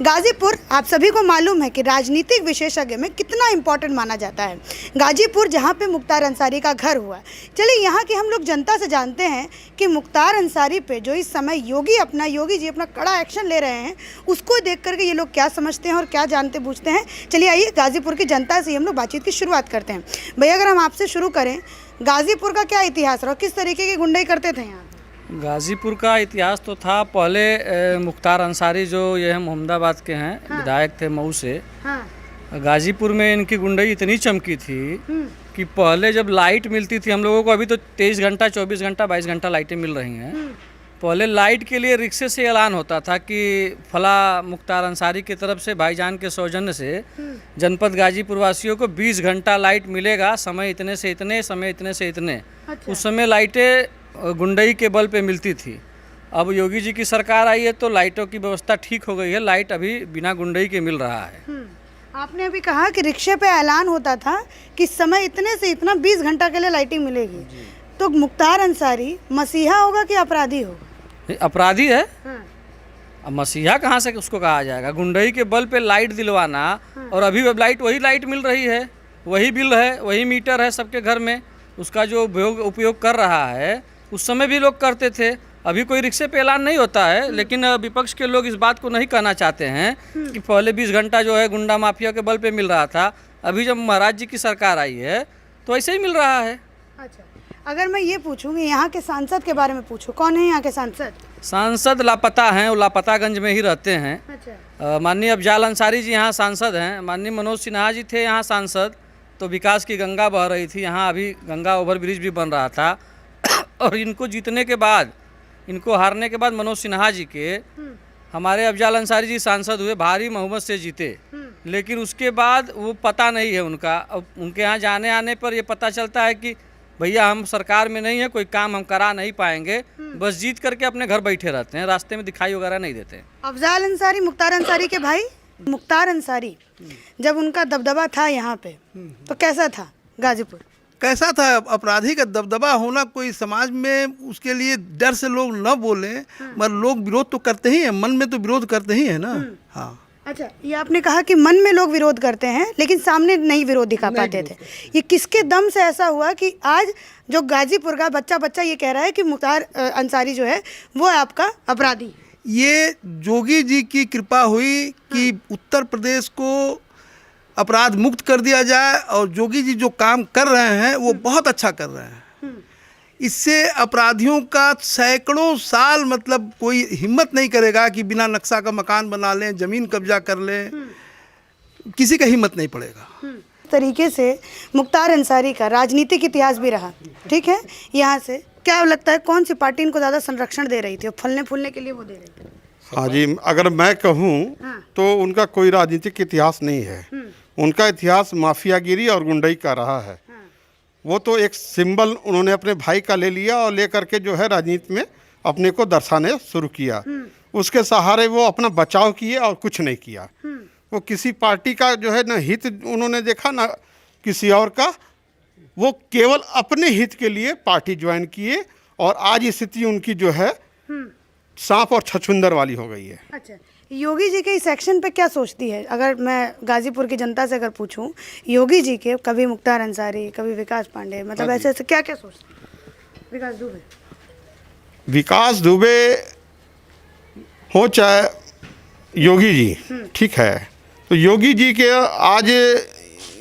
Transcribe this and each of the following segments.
गाजीपुर आप सभी को मालूम है कि राजनीतिक विशेषज्ञ में कितना इम्पोर्टेंट माना जाता है। गाजीपुर जहां पे मुख्तार अंसारी का घर हुआ। चलिए यहाँ की हम लोग जनता से जानते हैं कि मुख्तार अंसारी पे जो इस समय योगी जी अपना कड़ा एक्शन ले रहे हैं, उसको देख करके ये लोग क्या समझते हैं और क्या जानते बूझते हैं। चलिए आइए गाजीपुर की जनता से हम लोग बातचीत की शुरुआत करते हैं। भैया अगर हम आपसे शुरू करें, गाजीपुर का क्या इतिहास रहा, किस तरीके की गुंडाई करते थे यहाँ? गाजीपुर का इतिहास तो था पहले मुख्तार अंसारी जो ये हम मोहम्मदाबाद के हैं, हाँ। विधायक थे मऊ से। हाँ। गाजीपुर में इनकी गुंडाई इतनी चमकी थी कि पहले जब लाइट मिलती थी हम लोगों को, अभी तो 23 घंटा 24 घंटा 22 घंटा लाइटें मिल रही हैं। पहले लाइट के लिए रिक्शे से ऐलान होता था कि फला मुख्तार अंसारी की तरफ से भाईजान के सौजन्य से जनपद गाजीपुर वासियों को 20 घंटा लाइट मिलेगा, समय इतने से इतने, समय इतने से इतने। अच्छा। उस समय लाइटें गुंडई के बल पे मिलती थी। अब योगी जी की सरकार आई है तो लाइटों की व्यवस्था ठीक हो गई है, लाइट अभी बिना गुंडई के मिल रहा है। आपने अभी कहा कि रिक्शे पे ऐलान होता था कि समय इतने से इतना 20 घंटा के लिए लाइटिंग मिलेगी, तो मुख्तार अंसारी मसीहा होगा कि अपराधी होगा? अपराधी है। अब मसीहा कहाँ से उसको कहा जाएगा? गुंडई के बल पे लाइट दिलवाना। और अभी वही लाइट मिल रही है, वही बिल है, वही मीटर है सबके घर में, उसका जो उपयोग कर रहा है उस समय भी लोग करते थे। अभी कोई रिक्शे पे ऐलान नहीं होता है, लेकिन विपक्ष के लोग इस बात को नहीं कहना चाहते हैं कि पहले 20 घंटा जो है गुंडा माफिया के बल पे मिल रहा था, अभी जब महाराज जी की सरकार आई है तो ऐसे ही मिल रहा है। अच्छा, अगर मैं ये पूछूंगी यहाँ के सांसद के बारे में पूछूं, कौन है यहाँ के सांसद? सांसद लापता हैं, वो लापतागंज में ही रहते हैं। अच्छा। माननीय अफजाल अंसारी जी यहाँ सांसद हैं, माननीय मनोज सिन्हा जी थे यहाँ सांसद, तो विकास की गंगा बह रही थी यहाँ, अभी गंगा ओवरब्रिज भी बन रहा था। और इनको जीतने के बाद, इनको हारने के बाद मनोज सिन्हा जी के हमारे अफजाल अंसारी जी सांसद हुए, भारी बहुमत से जीते। लेकिन उसके बाद वो पता नहीं है उनका। अब उनके यहाँ जाने आने पर ये पता चलता है कि भैया हम सरकार में नहीं है, कोई काम हम करा नहीं पाएंगे, बस जीत करके अपने घर बैठे रहते हैं, रास्ते में दिखाई वगैरह नहीं देते। अफजाल अंसारी मुख्तार अंसारी के भाई, मुख्तार अंसारी जब उनका दबदबा था यहाँ पे तो कैसा था गाजीपुर? कैसा था? अपराधी का दबदबा होना कोई समाज में, उसके लिए डर से लोग न बोले, मगर लोग विरोध तो करते ही हैं, मन में तो विरोध करते ही है ना। हाँ। अच्छा, ये आपने कहा कि मन में लोग विरोध करते हैं लेकिन सामने नहीं विरोध दिखा पाते थे। ये किसके दम से ऐसा हुआ कि आज जो गाजीपुर का बच्चा ये कह रहा है कि मुख्तार अंसारी जो है वो आपका अपराधी? ये योगी जी की कृपा हुई कि उत्तर प्रदेश को अपराध मुक्त कर दिया जाए, और योगी जी जो काम कर रहे हैं वो बहुत अच्छा कर रहे हैं। इससे अपराधियों का सैकड़ों साल, मतलब कोई हिम्मत नहीं करेगा कि बिना नक्शा का मकान बना लें, ज़मीन कब्जा कर लें, किसी का हिम्मत नहीं पड़ेगा। तरीके से मुख्तार अंसारी का राजनीतिक इतिहास भी रहा, ठीक है। यहाँ से क्या लगता है कौन सी पार्टी इनको ज़्यादा संरक्षण दे रही थी और फलने फूलने के लिए वो दे रही थी? हाँ जी, अगर मैं कहूँ तो उनका कोई राजनीतिक इतिहास नहीं है। उनका इतिहास माफियागिरी और गुंडई का रहा है। वो तो एक सिंबल उन्होंने अपने भाई का ले लिया और लेकर के जो है राजनीति में अपने को दर्शाने शुरू किया। उसके सहारे वो अपना बचाव किए और कुछ नहीं किया। वो किसी पार्टी का जो है ना हित उन्होंने देखा ना किसी और का, वो केवल अपने हित के लिए पार्टी ज्वाइन किए, और आज स्थिति उनकी जो है सांप और छछूंदर वाली हो गई है। अच्छा, योगी जी के इस एक्शन पे क्या सोचती है? अगर मैं गाजीपुर की जनता से अगर पूछूं, योगी जी के, कभी मुख्तार अंसारी, कभी विकास पांडे, मतलब ऐसे ऐसे क्या क्या सोचते हैं? विकास दुबे हो चाहे योगी जी, ठीक है, तो योगी जी के आज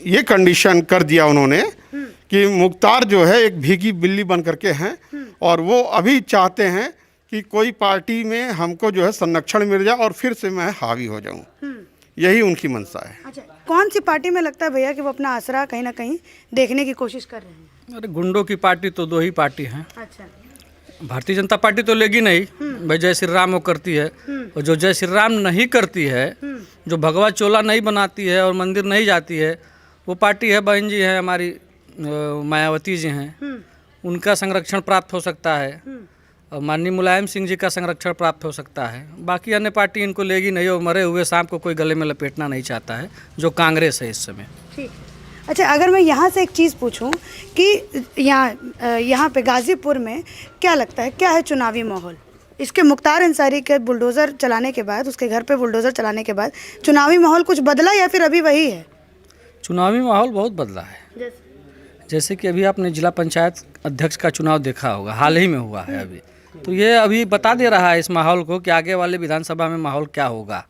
ये कंडीशन कर दिया उन्होंने कि मुख्तार जो है एक भीगी बिल्ली बन करके हैं, और वो अभी चाहते हैं कि कोई पार्टी में हमको जो है संरक्षण मिल जाए और फिर से मैं हावी हो जाऊं। यही उनकी मंशा है। अच्छा, कौन सी पार्टी में लगता है भैया कि वो अपना आसरा कहीं ना कहीं देखने की कोशिश कर रहे हैं? अरे गुंडों की पार्टी तो 2 ही पार्टी हैं। अच्छा, भारतीय जनता पार्टी तो लेगी नहीं भाई, जय श्री राम वो करती है, और जो जय श्री राम नहीं करती है, जो भगवा चोला नहीं बनाती है और मंदिर नहीं जाती है, वो पार्टी है बहन जी है हमारी मायावती जी हैं, उनका संरक्षण प्राप्त हो सकता है, और माननीय मुलायम सिंह जी का संरक्षण प्राप्त हो सकता है। बाकी अन्य पार्टी इनको लेगी नहीं, और मरे हुए सांप को कोई गले में लपेटना नहीं चाहता है, जो कांग्रेस है इस समय। ठीक। अच्छा, अगर मैं यहाँ से एक चीज़ पूछूं कि यहाँ पे गाजीपुर में क्या लगता है, क्या है चुनावी माहौल? इसके मुख्तार अंसारी के बुलडोज़र चलाने के बाद, उसके घर पे बुलडोज़र चलाने के बाद चुनावी माहौल कुछ बदला या फिर अभी वही है? चुनावी माहौल बहुत बदला है। जैसे कि अभी आपने जिला पंचायत अध्यक्ष का चुनाव देखा होगा, हाल ही में हुआ है अभी, तो ये अभी बता दे रहा है इस माहौल को कि आगे वाले विधानसभा में माहौल क्या होगा।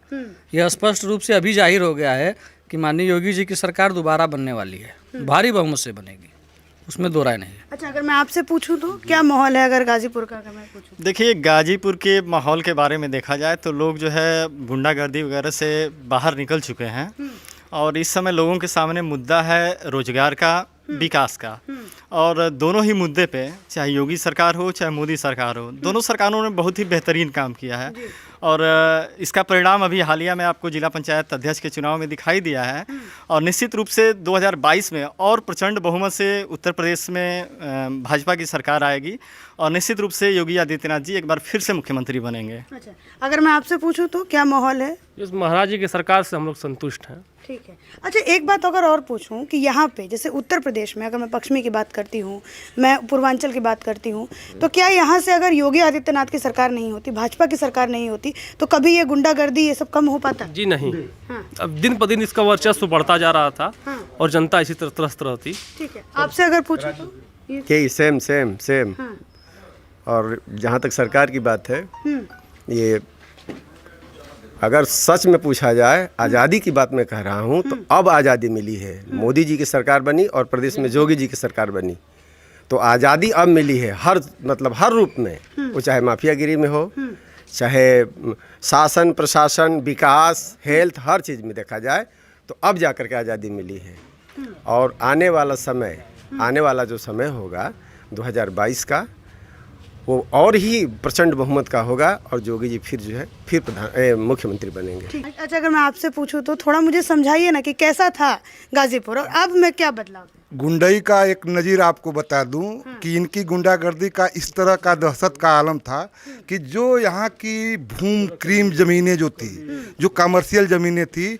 यह स्पष्ट रूप से अभी जाहिर हो गया है कि माननीय योगी जी की सरकार दोबारा बनने वाली है, भारी बहुमत से बनेगी, उसमें दो राय नहीं है। अच्छा, अगर मैं आपसे पूछूं तो क्या माहौल है अगर गाजीपुर का, अगर मैं पूछूं? देखिए, गाजीपुर के माहौल के बारे में देखा जाए तो लोग जो है गुंडागर्दी वगैरह से बाहर निकल चुके हैं और इस समय लोगों के सामने मुद्दा है रोजगार का, विकास का। और दोनों ही मुद्दे पे, चाहे योगी सरकार हो चाहे मोदी सरकार हो, दोनों सरकारों ने बहुत ही बेहतरीन काम किया है और इसका परिणाम अभी हालिया में आपको जिला पंचायत अध्यक्ष के चुनाव में दिखाई दिया है। और निश्चित रूप से 2022 में और प्रचंड बहुमत से उत्तर प्रदेश में भाजपा की सरकार आएगी और निश्चित रूप से योगी आदित्यनाथ जी एक बार फिर से मुख्यमंत्री बनेंगे। अच्छा, अगर मैं आपसे पूछूं तो क्या माहौल है? इस महाराज जी की सरकार से हम लोग संतुष्ट हैं। ठीक है। अच्छा, एक बात अगर और पूछूं कि यहाँ पे जैसे उत्तर प्रदेश में, अगर मैं पश्चिमी की बात करती हूँ, मैं पूर्वांचल की बात करती हूँ, तो क्या यहाँ से अगर योगी आदित्यनाथ की सरकार नहीं होती, भाजपा की सरकार नहीं होती, तो कभी ये गुंडागर्दी ये सब कम हो पाता? जी नहीं। अब दिन प दिन इसका वर्चस्व बढ़ता जा रहा था और जनता इसी तरह त्रस्त रहती। ठीक है, आपसे अगर पूछूं तो यही सेम। और जहाँ तक सरकार की बात है, ये अगर सच में पूछा जाए, आज़ादी की बात मैं कह रहा हूँ, तो अब आज़ादी मिली है। मोदी जी की सरकार बनी और प्रदेश में योगी जी की सरकार बनी, तो आज़ादी अब मिली है हर रूप में, वो चाहे माफियागिरी में हो, चाहे शासन प्रशासन, विकास, हेल्थ, हर चीज़ में देखा जाए तो अब जा कर के आज़ादी मिली है। और आने वाला जो समय होगा 2022 का, वो और ही प्रचंड बहुमत का होगा और योगी जी फिर जो है फिर मुख्यमंत्री बनेंगे। अच्छा, अगर मैं आपसे पूछूं तो थोड़ा मुझे समझाइए ना कि कैसा था गाजीपुर और अब में क्या बदलाव है? गुंडई का एक नज़ीर आपको बता दूं कि इनकी गुंडागर्दी का इस तरह का दहशत का आलम था कि जो यहाँ की भूम क्रीम ज़मीनें जो थी, जो कमर्शियल ज़मीनें थी,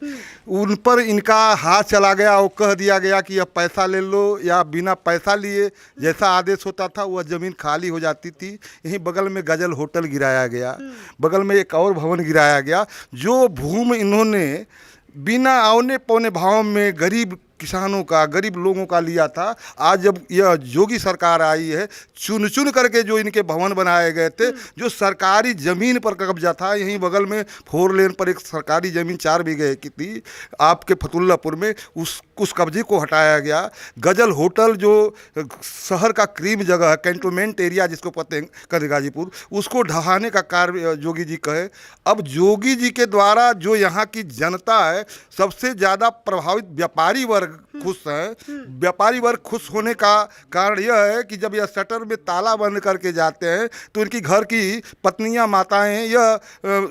उन पर इनका हाथ चला गया और कह दिया गया कि अब पैसा ले लो, या बिना पैसा लिए जैसा आदेश होता था वह ज़मीन खाली हो जाती थी। यहीं बगल में गजल होटल गिराया गया, बगल में एक और भवन गिराया गया। जो भूमि इन्होंने बिना औने पौने भाव में गरीब किसानों का, गरीब लोगों का लिया था, आज जब यह योगी सरकार आई है, चुन चुन करके जो इनके भवन बनाए गए थे, जो सरकारी ज़मीन पर कब्जा था, यहीं बगल में 4 लेन पर एक सरकारी ज़मीन 4 बीघे की थी आपके फतुल्लापुर में, उस कब्जे को हटाया गया। गजल होटल जो शहर का क्रीम जगह है, कैंटोनमेंट एरिया जिसको पते हैं गाजीपुर, उसको ढहाने का कार्य योगी जी कहे। अब योगी जी के द्वारा जो यहाँ की जनता है, सबसे ज़्यादा प्रभावित व्यापारी वर्ग खुश हैं। व्यापारी वर्ग खुश होने का कारण यह है कि जब यह शटर में ताला बंद करके जाते हैं तो इनकी घर की पत्नियां, माताएं यह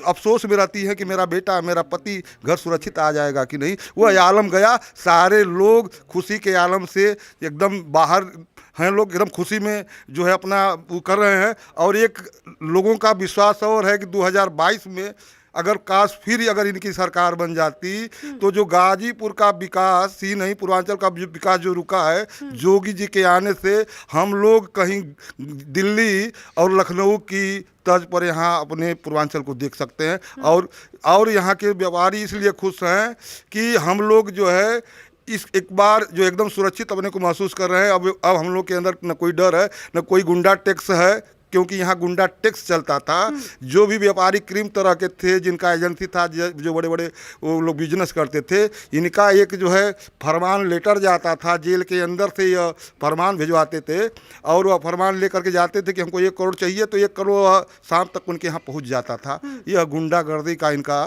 अफसोस में रहती हैं कि मेरा बेटा, मेरा पति घर सुरक्षित आ जाएगा कि नहीं। वह आलम गया, सारे लोग खुशी के आलम से एकदम बाहर हैं, लोग एकदम खुशी में जो है अपना वो कर रहे हैं। और एक लोगों का विश्वास और है कि 2022 में अगर फिर अगर इनकी सरकार बन जाती तो जो गाजीपुर का विकास ही नहीं, पूर्वांचल का विकास जो रुका है, योगी जी के आने से हम लोग कहीं दिल्ली और लखनऊ की तर्ज पर यहाँ अपने पूर्वांचल को देख सकते हैं। और यहाँ के व्यापारी इसलिए खुश हैं कि हम लोग जो है इस एक बार जो एकदम सुरक्षित अपने को महसूस कर रहे हैं। अब हम लोग के अंदर न कोई डर है, न कोई गुंडा टैक्स है, क्योंकि यहाँ गुंडा टैक्स चलता था। जो भी व्यापारी क्रीम तरह के थे, जिनका एजेंसी था, जो बड़े बड़े वो लोग बिजनेस करते थे, इनका एक जो है फरमान लेटर जाता था, जेल के अंदर से यह फरमान भिजवाते थे और वह फरमान लेकर के जाते थे कि हमको 1 करोड़ चाहिए, तो 1 करोड़ शाम तक उनके यहाँ पहुँच जाता था। यह गुंडागर्दी का इनका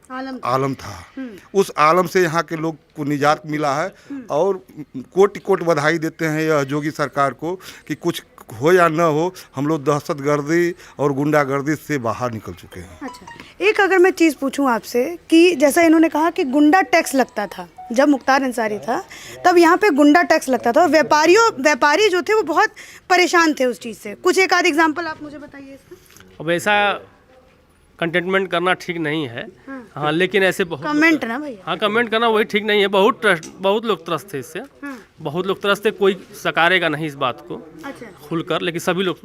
आलम था। उस आलम से यहाँ के लोग को निजात मिला है और कोटि कोटि बधाई देते हैं यह योगी सरकार को कि कुछ हो या न हो, हम लोग दहशतगर्दी और गुंडागर्दी से बाहर निकल चुके हैं। अच्छा, एक अगर मैं चीज़ पूछूं आपसे कि जैसा इन्होंने कहा कि गुंडा टैक्स लगता था जब मुख्तार अंसारी था, तब यहाँ पे गुंडा टैक्स लगता था और व्यापारी जो थे वो बहुत परेशान थे उस चीज़ से। कुछ एक आध एग्जाम्पल आप मुझे बताइए इसका। अब ऐसा कंटेनमेंट करना ठीक नहीं है। हाँ, लेकिन ऐसे बहुत कमेंट ना भैया, हाँ कमेंट करना वही ठीक नहीं है। बहुत लोग त्रस्त थे इससे, बहुत लोग त्रस्त थे, कोई सकारेगा नहीं इस बात को अच्छा खुलकर, लेकिन सभी लोग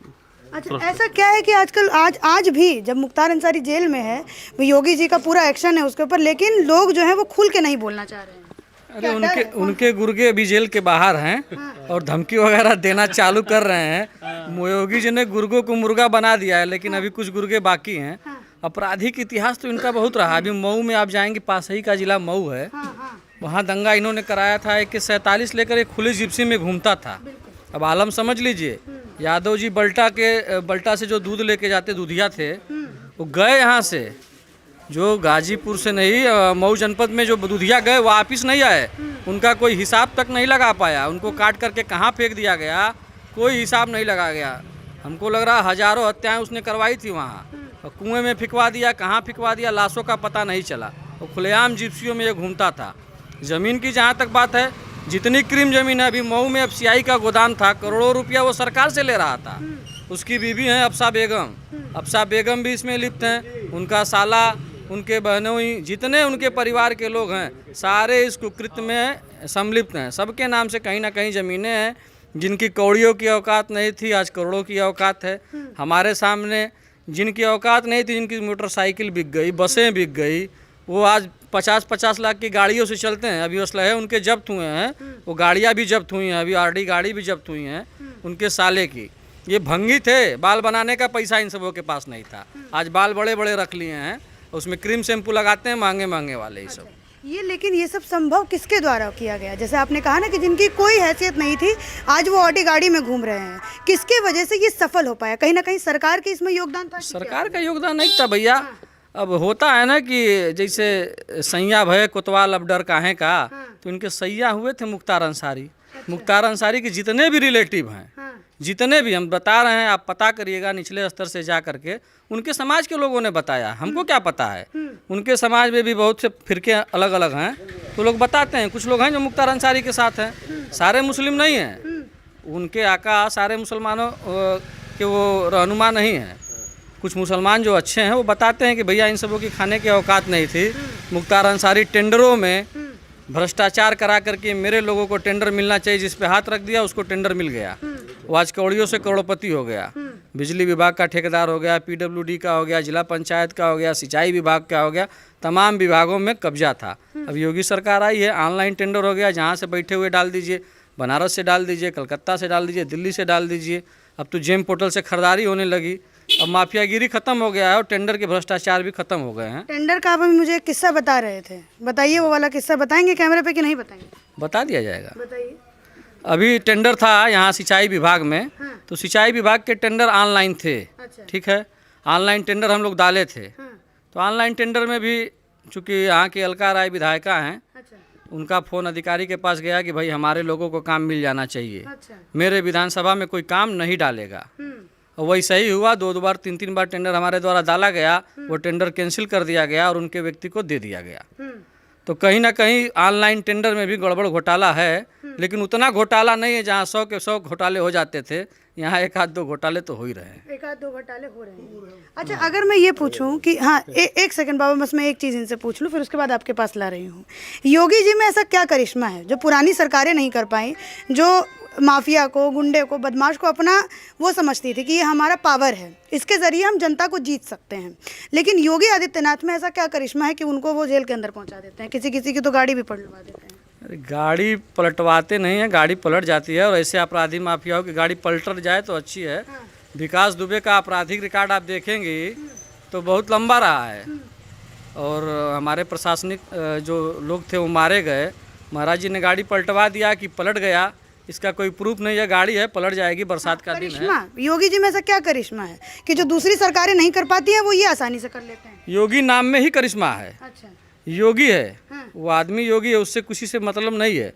अच्छा, ऐसा क्या है कि आजकल आज भी जब मुख्तार अंसारी जेल में है, वो योगी जी का पूरा एक्शन है उसके ऊपर, लेकिन लोग जो है वो खुल के नहीं बोलना चाह रहे हैं? अरे उनके गुर्गे अभी जेल के बाहर हैं और धमकी वगैरह देना चालू कर रहे हैं। योगी जी ने गुर्गों को मुर्गा बना दिया है, लेकिन अभी कुछ गुर्गे बाकी हैं। आपराधिक इतिहास तो इनका बहुत रहा। अभी मऊ में आप जाएंगे, पास ही का जिला मऊ है, वहाँ दंगा इन्होंने कराया था। एक 47 लेकर एक खुली जिप्सी में घूमता था। अब आलम समझ लीजिए, यादव जी बल्टा से जो दूध लेके जाते दूधिया थे, वो गए यहाँ से, जो गाजीपुर से नहीं, मऊ जनपद में जो दूधिया गए वापिस नहीं आए। उनका कोई हिसाब तक नहीं लगा पाया। उनको काट करके कहाँ फेंक दिया गया, कोई हिसाब नहीं लगा गया। हमको लग रहा हजारों हत्याएं उसने करवाई थी वहाँ, और कुएं में फिकवा दिया, कहाँ फिकवा दिया, लाशों का पता नहीं चला। वो खुलेआम जिप्सियों में ये घूमता था। ज़मीन की जहाँ तक बात है, जितनी क्रीम ज़मीन है, अभी मऊ में FCI का गोदाम था, करोड़ों रुपया वो सरकार से ले रहा था। उसकी बीवी हैं अफसा बेगम भी इसमें लिप्त हैं। उनका साला, उनके बहनोई, जितने उनके परिवार के लोग हैं, सारे इस कुकृत्य में सम्मिलित हैं। सबके नाम से कहीं ना कहीं ज़मीनें हैं। जिनकी कौड़ियों की औकात नहीं थी, आज करोड़ों की औकात है। हमारे सामने जिनकी औकात नहीं थी, जिनकी मोटरसाइकिल बिक गई, बसें बिक गई, वो आज 50-50 लाख की गाड़ियों से चलते हैं। अभी असलहे उनके जब्त हुए हैं, वो गाड़ियाँ भी जब्त हुई हैं। अभी RD गाड़ी भी जब्त हुई हैं उनके साले की। ये भंगी थे, बाल बनाने का पैसा इन सबों के पास नहीं था। आज बाल बड़े बड़े रख लिए हैं, उसमें क्रीम शैम्पू लगाते हैं महंगे वाले ये सब। ये लेकिन ये सब संभव किसके द्वारा किया गया? जैसे आपने कहा ना कि जिनकी कोई हैसियत नहीं थी, आज वो ऑडी गाड़ी में घूम रहे हैं। किसके वजह से ये सफल हो पाया? कहीं ना कहीं सरकार के इसमें योगदान था? सरकार का योगदान नहीं था भैया। अब होता है ना कि जैसे सैया भय कोतवाल अब डर काहे का, तो इनके सैया हुए थे मुख्तार अंसारी। मुख्तार अंसारी के जितने भी रिलेटिव हैं, जितने भी, हम बता रहे हैं, आप पता करिएगा निचले स्तर से जा करके। उनके समाज के लोगों ने बताया, हमको क्या पता है। उनके समाज में भी बहुत से फिरके अलग अलग हैं, तो लोग बताते हैं। कुछ लोग हैं जो मुख्तार अंसारी के साथ हैं, सारे मुस्लिम नहीं हैं। उनके आका सारे मुसलमानों के वो रहनुमा नहीं हैं। कुछ मुसलमान जो अच्छे हैं वो बताते हैं कि भैया इन सबों की खाने की औकात नहीं थी। मुख्तार अंसारी टेंडरों में भ्रष्टाचार करा करके मेरे लोगों को टेंडर मिलना चाहिए, जिस पे हाथ रख दिया उसको टेंडर मिल गया। वो आज कौड़ियों से करोड़पति हो गया। बिजली विभाग का ठेकेदार हो गया, PWD का हो गया, जिला पंचायत का हो गया, सिंचाई विभाग का हो गया, तमाम विभागों में कब्जा था। अब योगी सरकार आई है, ऑनलाइन टेंडर हो गया, जहाँ से बैठे हुए डाल दीजिए, बनारस से डाल दीजिए, कलकत्ता से डाल दीजिए, दिल्ली से डाल दीजिए। अब तो जेम पोर्टल से खरीदारी होने लगी। अब माफियागिरी खत्म हो गया है और टेंडर के भ्रष्टाचार भी खत्म हो गए हैं। टेंडर का आप अभी मुझे एक किस्सा बता रहे थे, बताइए वो वाला किस्सा। बताएंगे कैमरे पे कि नहीं बताएंगे? बता दिया जाएगा। बताइए। अभी टेंडर था यहाँ सिंचाई विभाग में, तो सिंचाई विभाग के टेंडर ऑनलाइन थे। ठीक है, ऑनलाइन टेंडर हम लोग डाले थे। तो ऑनलाइन टेंडर में भी चूँकि यहाँ की अलका राय विधायिका हैं, उनका फ़ोन अधिकारी के पास गया कि भाई हमारे लोगों को काम मिल जाना चाहिए। मेरे विधानसभा में कोई काम नहीं डालेगा। और वैसा ही हुआ। 2 बार 3 बार टेंडर हमारे द्वारा डाला गया, वो टेंडर कैंसिल कर दिया गया और उनके व्यक्ति को दे दिया गया। तो कहीं ना कहीं ऑनलाइन टेंडर में भी गड़बड़ घोटाला है, लेकिन उतना घोटाला नहीं है। जहाँ 100 के 100 घोटाले हो जाते थे, यहाँ 1-2 घोटाले तो हो ही रहे हैं। 1-2 घोटाले हो रहे हैं। अच्छा, अगर मैं ये पूछूं कि हाँ, एक सेकंड बाबा, बस मैं एक चीज़ इनसे पूछ लूँ, फिर उसके बाद आपके पास ला रही हूँ। योगी जी में ऐसा क्या करिश्मा है जो पुरानी सरकारें नहीं कर पाई, जो माफिया को, गुंडे को, बदमाश को अपना वो समझती थी कि ये हमारा पावर है, इसके ज़रिए हम जनता को जीत सकते हैं। लेकिन योगी आदित्यनाथ में ऐसा क्या करिश्मा है कि उनको वो जेल के अंदर पहुंचा देते हैं? किसी की तो गाड़ी भी पलटवा देते हैं। अरे गाड़ी पलटवाते नहीं हैं, गाड़ी पलट जाती है। और ऐसे अपराधी माफियाओं की गाड़ी पलट जाए तो अच्छी है। विकास दुबे का आपराधिक रिकॉर्ड आप देखेंगे तो बहुत लंबा रहा है। और हमारे प्रशासनिक जो लोग थे वो मारे गए। महाराज जी ने गाड़ी पलटवा दिया कि पलट गया, इसका कोई प्रूफ नहीं है। गाड़ी है, पलट जाएगी, बरसात का दिन है। योगी जी में ऐसा क्या करिश्मा है कि जो दूसरी सरकारें नहीं कर पाती हैं वो ये आसानी से कर लेते हैं? योगी नाम में ही करिश्मा है। अच्छा, योगी है, वो आदमी योगी है, उससे किसी से मतलब नहीं है।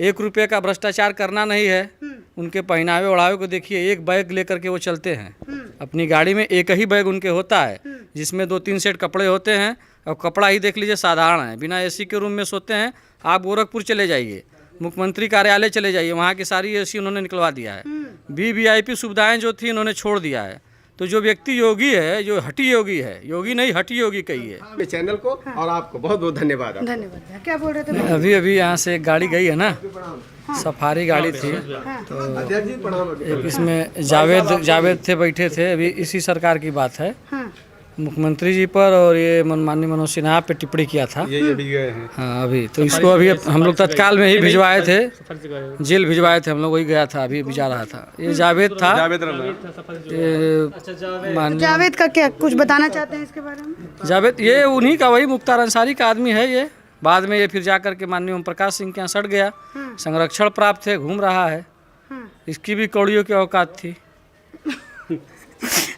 1 रुपये का भ्रष्टाचार करना नहीं है। उनके पहनावे ओढ़ावे को देखिए, एक बैग लेकर के वो चलते हैं। अपनी गाड़ी में एक ही बैग उनके होता है, जिसमें 2-3 सेट कपड़े होते हैं। और कपड़ा ही देख लीजिए, साधारण है, बिना AC के रूम में सोते हैं। आप गोरखपुर चले जाइए, मुख्यमंत्री कार्यालय चले जाइए, वहाँ की सारी AC उन्होंने निकलवा दिया है। VIP सुविधाएं जो थी उन्होंने छोड़ दिया है। तो जो व्यक्ति योगी है, जो हठी योगी है, योगी नहीं हठी योगी कही है। चैनल को और आपको बहुत बहुत धन्यवाद। धन्यवाद भैया। क्या बोल रहे थे भैया? अभी अभी यहाँ से एक गाड़ी गई है ना, सफारी गाड़ी थी, एक इसमें जावेद थे, बैठे थे। अभी इसी सरकार की बात है, मुख्यमंत्री जी पर और ये माननीय मनोज सिन्हा पे टिप्पणी किया था। ये अभी गए हैं। हाँ, अभी तो इसको अभी हम लोग तत्काल में ही भिजवाए थे, जेल भिजवाए थे हम लोग, वही गया था, अभी जा रहा था। ये जावेद था, जावेद का क्या कुछ बताना चाहते हैं इसके बारे में? जावेद ये उन्हीं का, वही मुख्तार अंसारी का आदमी है। ये बाद में ये फिर जा कर के माननीय ओम प्रकाश सिंह के यहाँ सट गया, संरक्षण प्राप्त है, घूम रहा है। इसकी भी कौड़ियों की औकात थी।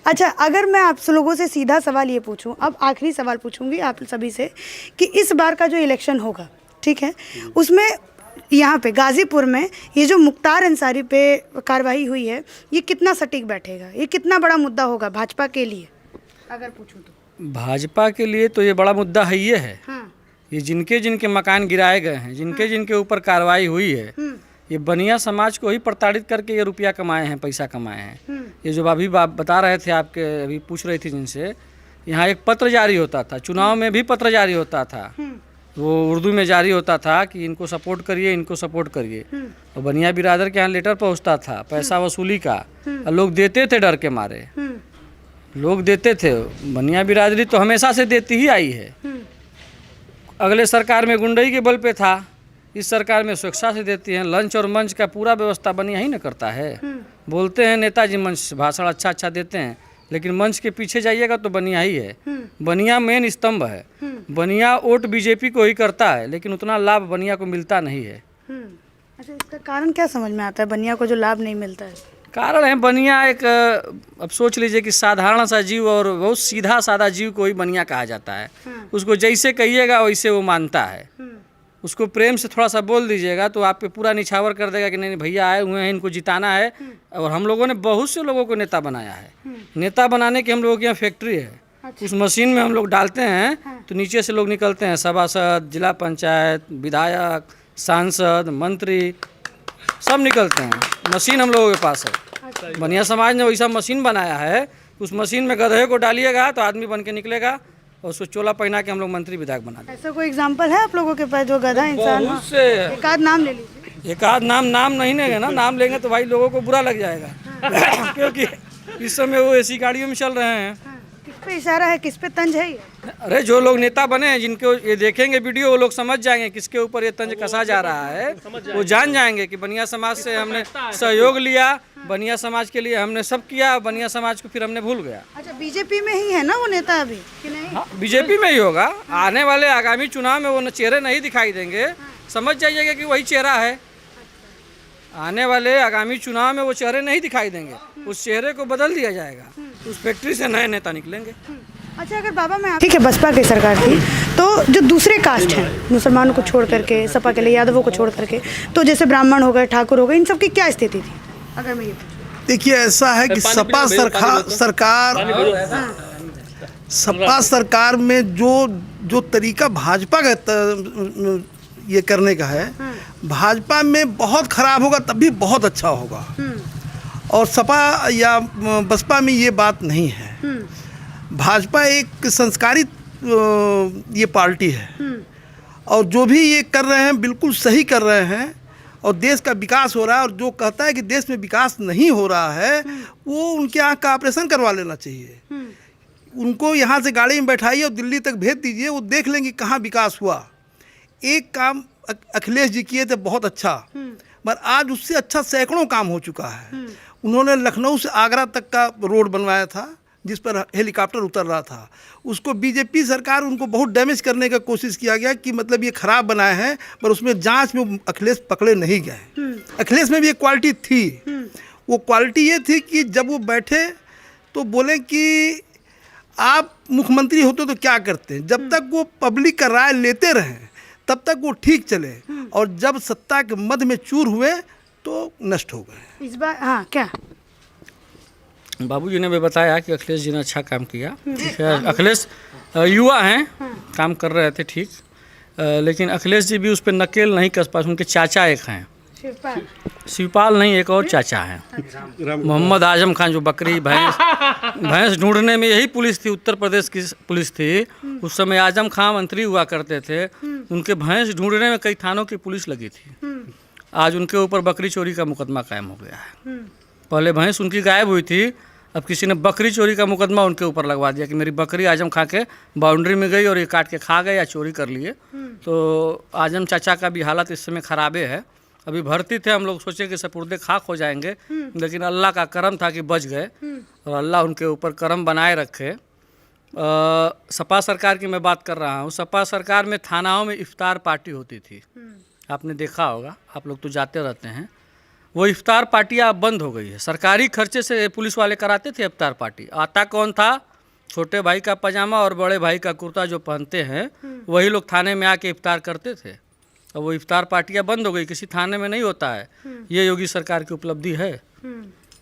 अच्छा, अगर मैं आप लोगों से सीधा सवाल ये पूछूं, अब आखिरी सवाल पूछूंगी आप सभी से कि इस बार का जो इलेक्शन होगा, ठीक है, उसमें यहाँ पे गाजीपुर में ये जो मुख्तार अंसारी पे कार्रवाई हुई है, ये कितना सटीक बैठेगा? ये कितना बड़ा मुद्दा होगा भाजपा के लिए, अगर पूछूं तो? भाजपा के लिए तो ये बड़ा मुद्दा है, ये है। हाँ। ये जिनके जिनके मकान गिराए गए हैं, जिनके जिनके ऊपर कार्रवाई हुई है, ये बनिया समाज को ही प्रताड़ित करके ये रुपया कमाए हैं, पैसा कमाए हैं। ये जो अभी बता रहे थे, आपके अभी पूछ रही थी जिनसे, यहाँ एक पत्र जारी होता था, चुनाव में भी पत्र जारी होता था, वो उर्दू में जारी होता था कि इनको सपोर्ट करिए, इनको सपोर्ट करिए। और बनिया बिरादर के यहाँ लेटर पहुँचता था पैसा वसूली का, और लोग देते थे डर के मारे, लोग देते थे। बनिया बिरादरी तो हमेशा से देती ही आई है। अगले सरकार में गुंडई के बल पे था, इस सरकार में स्वेच्छा से देती हैं। लंच और मंच का पूरा व्यवस्था बनिया ही न करता है। बोलते हैं नेताजी मंच भाषण अच्छा अच्छा देते हैं, लेकिन मंच के पीछे जाइएगा तो बनिया ही है। बनिया मेन स्तंभ है। बनिया वोट बीजेपी को ही करता है, लेकिन उतना लाभ बनिया को मिलता नहीं है। अच्छा, इसका कारण क्या समझ में आता है बनिया को जो लाभ नहीं मिलता है? कारण है, बनिया एक, अब सोच लीजिए कि साधारण सा जीव और बहुत सीधा साधा जीव को ही बनिया कहा जाता है। उसको जैसे कहिएगा वैसे वो मानता है। उसको प्रेम से थोड़ा सा बोल दीजिएगा तो आप पे पूरा निछावर कर देगा कि नहीं भैया आए हुए हैं, इनको जिताना है। और हम लोगों ने बहुत से लोगों को नेता बनाया है। नेता बनाने की हम लोगों के यहाँ फैक्ट्री है। उस मशीन में हम लोग डालते हैं तो नीचे से लोग निकलते हैं, सभासद, जिला पंचायत, विधायक, सांसद, मंत्री, सब निकलते हैं। मशीन हम लोगों के पास है। बनिया समाज ने वैसा मशीन बनाया है, उस मशीन में गधे को डालिएगा तो आदमी बन के निकलेगा, और उसको चोला पहना के हम लोग मंत्री विधायक बना दें। ऐसा कोई एग्जाम्पल है आप लोगों के पास जो गधा इंसान हो? एक आध नाम ले लीजिए। एक आध नाम नहीं लेंगे ना, नाम लेंगे तो भाई लोगों को बुरा लग जाएगा। क्योंकि इस समय वो ऐसी गाड़ियों में चल रहे हैं। किस पे इशारा है, किस पे तंज है ये? अरे जो लोग नेता बने हैं, जिनको ये देखेंगे वीडियो, वो लोग समझ जाएंगे किसके ऊपर ये तंज कसा जा रहा है। वो जान जाएंगे कि बनिया समाज से हमने सहयोग लिया, बनिया समाज के लिए हमने सब किया, बनिया समाज को फिर हमने भूल गया। अच्छा, बीजेपी में ही है ना वो नेता अभी कि नहीं? हाँ, बीजेपी में ही होगा। आने वाले आगामी चुनाव में वो चेहरे नहीं दिखाई देंगे, समझ जाइएगा कि वही चेहरा है। आने वाले आगामी चुनाव में वो चेहरे नहीं दिखाई देंगे, उस चेहरे को बदल दिया जाएगा। उस फैक्ट्री से नए नेता निकलेंगे। अच्छा, अगर बाबा मैं ठीक है, बसपा की सरकार थी तो जो दूसरे कास्ट हैं, मुसलमानों को छोड़ करके, सपा के लिए यादवों को छोड़ करके, तो जैसे ब्राह्मण हो गए, ठाकुर हो गए, इन सब की क्या स्थिति थी? अगर मैं ये देखिए, ऐसा है कि सपा सरकार में जो तरीका भाजपा का ये करने का है, भाजपा में बहुत खराब होगा तब भी बहुत अच्छा होगा, और सपा या बसपा में ये बात नहीं है। भाजपा एक संस्कारित ये पार्टी है, और जो भी ये कर रहे हैं बिल्कुल सही कर रहे हैं, और देश का विकास हो रहा है। और जो कहता है कि देश में विकास नहीं हो रहा है, वो उनके आँख का ऑपरेशन करवा लेना चाहिए। उनको यहाँ से गाड़ी में बैठाइए और दिल्ली तक भेज दीजिए, वो देख लेंगे कहाँ विकास हुआ। एक काम अखिलेश जी किए थे बहुत अच्छा, पर आज उससे अच्छा सैकड़ों काम हो चुका है। उन्होंने लखनऊ से आगरा तक का रोड बनवाया था, जिस पर हेलीकॉप्टर उतर रहा था। उसको बीजेपी सरकार, उनको बहुत डैमेज करने का कोशिश किया गया कि मतलब ये खराब बनाए हैं, पर उसमें जांच में अखिलेश पकड़े नहीं गए। अखिलेश में भी एक क्वालिटी थी, वो क्वालिटी ये थी कि जब वो बैठे तो बोले कि आप मुख्यमंत्री होते तो क्या करते। जब तक वो पब्लिक का राय लेते रहे तब तक वो ठीक चले, और जब सत्ता के मध्य में चूर हुए तो नष्ट हो गए। इस बार हाँ, क्या बाबूजी ने भी बताया कि अखिलेश जी ने अच्छा काम किया। ठीक है, अखिलेश युवा हैं, काम कर रहे थे ठीक, लेकिन अखिलेश जी भी उस पर नकेल नहीं कस पाए। उनके चाचा एक हैं, शिवपाल नहीं, एक और चाचा हैं, मोहम्मद आजम खान, जो बकरी भैंस ढूंढने में यही पुलिस थी, उत्तर प्रदेश की पुलिस थी उस समय। आजम खान मंत्री हुआ करते थे, उनके भैंस ढूंढने में कई थानों की पुलिस लगी थी। आज उनके ऊपर बकरी चोरी का मुकदमा कायम हो गया है। पहले भैंस उनकी गायब हुई थी, अब किसी ने बकरी चोरी का मुकदमा उनके ऊपर लगवा दिया कि मेरी बकरी आजम खा के बाउंड्री में गई और ये काट के खा गए या चोरी कर लिए। तो आजम चाचा का भी हालत इस समय खराबे है। अभी भर्ती थे, हम लोग सोचे कि सपुर्दे खाक हो जाएंगे, लेकिन अल्लाह का करम था कि बच गए और अल्लाह उनके ऊपर करम बनाए रखे। सपा सरकार की मैं बात कर रहा हूँ। सपा सरकार में थानाओं में इफ्तार पार्टी होती थी, आपने देखा होगा, आप लोग तो जाते रहते हैं। वो इफ्तार पार्टियाँ अब बंद हो गई है। सरकारी खर्चे से पुलिस वाले कराते थे इफ्तार पार्टी। आता कौन था? छोटे भाई का पजामा और बड़े भाई का कुर्ता जो पहनते हैं वही लोग थाने में आके इफ्तार करते थे। अब वो इफ्तार पार्टियाँ बंद हो गई, किसी थाने में नहीं होता है। ये योगी सरकार की उपलब्धि है,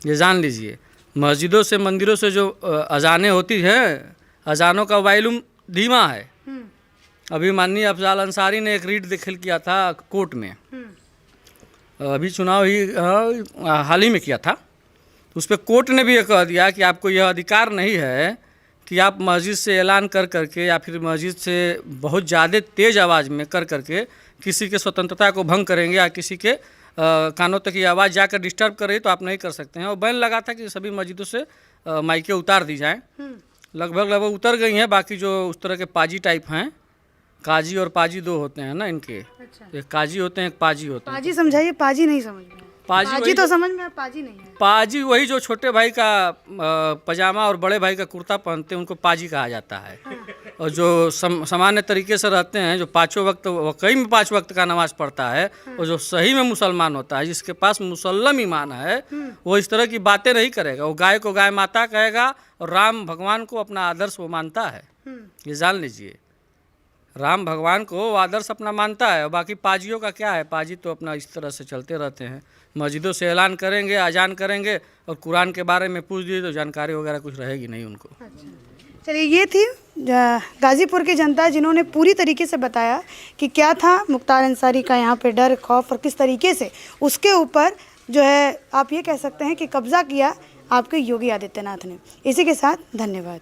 ये जान लीजिए। मस्जिदों से मंदिरों से जो अजानें होती हैं, अजानों का वॉल्यूम धीमा है। अभी माननीय अफजाल अंसारी ने एक रीट दाखिल किया था कोर्ट में, अभी चुनाव ही हाल ही में किया था। उस पर कोर्ट ने भी ये कह दिया कि आपको यह अधिकार नहीं है कि आप मस्जिद से ऐलान कर करके या फिर मस्जिद से बहुत ज़्यादा तेज़ आवाज़ में कर करके किसी के स्वतंत्रता को भंग करेंगे या किसी के कानों तक ये आवाज़ जाकर डिस्टर्ब कर रही तो आप नहीं कर सकते हैं। और बैन लगा था कि सभी मस्जिदों से माइकें उतार दी जाएँ। लगभग उतर गई हैं। बाकी जो उस तरह के पाजी टाइप हैं, काजी और पाजी दो होते हैं ना इनके। अच्छा। एक काजी होते हैं, एक पाजी होते हैं। पाजी समझाइए, पाजी नहीं समझ में। पाजी तो समझ में, पाजी नहीं है। पाजी वही जो छोटे भाई का पजामा और बड़े भाई का कुर्ता पहनते हैं उनको पाजी कहा जाता है। और जो सामान्य तरीके से रहते हैं, जो पाँचों वक्त, वाकई में 5 वक्त का नमाज पढ़ता है और जो सही में मुसलमान होता है, जिसके पास मुसल्लम ईमान है, वो इस तरह की बातें नहीं करेगा। वो गाय को गाय माता कहेगा और राम भगवान को अपना आदर्श वो मानता है। ये जान लीजिए, राम भगवान को वो आदर्श अपना मानता है। और बाकी पाजियों का क्या है? पाजी तो अपना इस तरह से चलते रहते हैं, मस्जिदों से ऐलान करेंगे, अजान करेंगे और कुरान के बारे में पूछ दिए तो जानकारी वगैरह कुछ रहेगी नहीं उनको। चलिए, ये थी गाज़ीपुर की जनता जिन्होंने पूरी तरीके से बताया कि क्या था मुख्तार अंसारी का यहाँ पे डर, खौफ और किस तरीके से उसके ऊपर जो है आप ये कह सकते हैं कि कब्ज़ा किया आपके योगी आदित्यनाथ ने। इसी के साथ धन्यवाद।